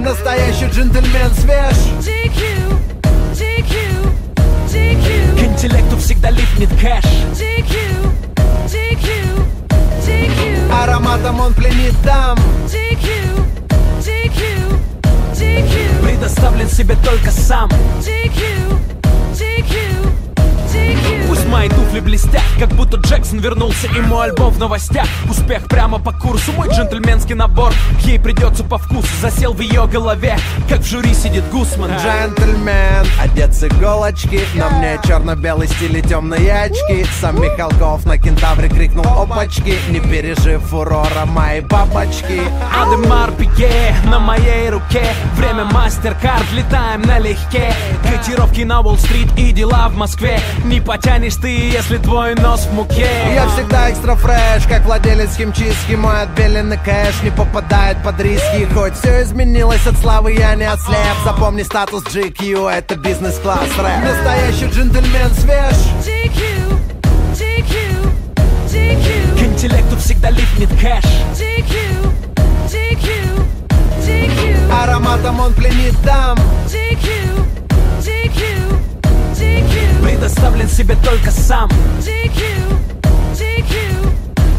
Настоящий джентльмен свеж. GQ, GQ, GQ. К интеллекту всегда липнет кэш. GQ, GQ, GQ. Ароматом он пленит дам. GQ, GQ, GQ. Предоставлен себе только сам. GQ, GQ, GQ. Пусть мои туфли блестят, как будто Джексон вернулся и мой альбом в новостях. Успех прямо по курсу, мой джентльменский набор ей придется по вкусу. Засел в ее голове, как в жюри сидит Гусман. Джентльмен, одет с иголочки. На мне черно-белый стиль и темные очки. Сам Михалков на кентавре крикнул опачки, не пережив фурора моей бабочки. Адемар Пике на моей руке. Время мастер-карт, летаем налегке. Котировки на Уолл-стрит и дела в Москве. Не потянешь ты, если твой нос в муке. Я всегда экстра фреш, как владелец химчистки. Мой отбеленный кэш не попадает под риски. Хоть все изменилось от славы, я не ослеп. Запомни статус GQ, это бизнес-класс рэп. Настоящий джентльмен свеж. GQ, GQ, GQ. К интеллекту всегда липнет кэш. GQ, GQ, GQ. Ароматом он пленит дам. GQ, GQ, GQ. Предоставлен себе только сам. GQ, GQ,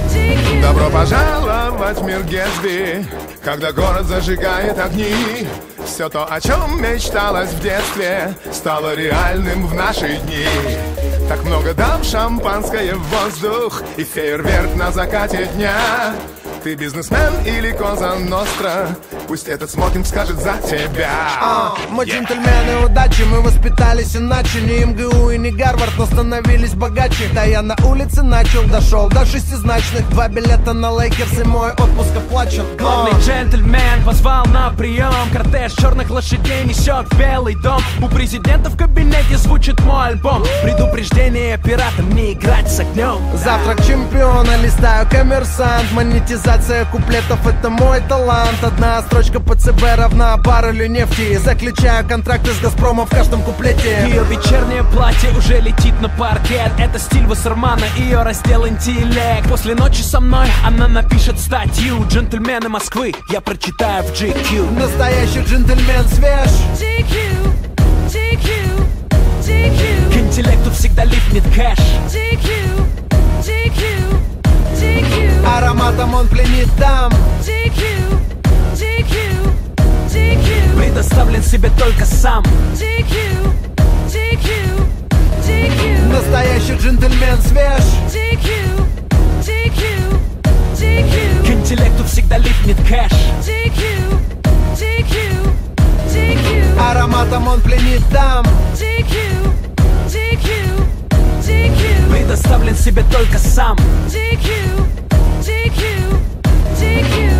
GQ. Добро пожаловать в мир Гэтсби, когда город зажигает огни. Все то, о чем мечталось в детстве, стало реальным в наши дни. Так много дам, шампанское в воздух и фейерверк на закате дня. Ты бизнесмен или Коза Ностра, пусть этот смокинг скажет за тебя. Мы джентльмены удачи, мы воспитались иначе. Не МГУ и не Гарвард, но становились богаче. Да я на улице начал, дошел до шестизначных. 2 билета на Лейкерс и мой отпуск оплачен. Главный джентльмен позвал на прием. Кортеж черных лошадей несет в Белый дом. У президента в кабинете звучит мой альбом. Предупреждение пиратам не играть с огнем. Завтрак чемпиона, листаю коммерсант. Монетизация куплетов — это мой талант. Одна строчка по ЦБ равна баррелю нефти. Заключаю контракты с Газпромом в каждом куплете. Ее вечернее платье уже летит на паркет. Это стиль Вассермана, ее раздел интеллект. После ночи со мной она напишет статью. Джентльмены Москвы я прочитаю в GQ. Настоящий джентльмен свеж. GQ, GQ, GQ. К интеллекту всегда липнет кэш. GQ, GQ, GQ. Ароматом он пленит дам. GQ, GQ, GQ. Предоставлен себе только сам. GQ, GQ, GQ. Настоящий джентльмен свеж. GQ, GQ, GQ. К интеллекту всегда липнет кэш. GQ, GQ, GQ. Ароматом он пленит дам. GQ, GQ, GQ. Предоставлен себе только сам. GQ, GQ, GQ.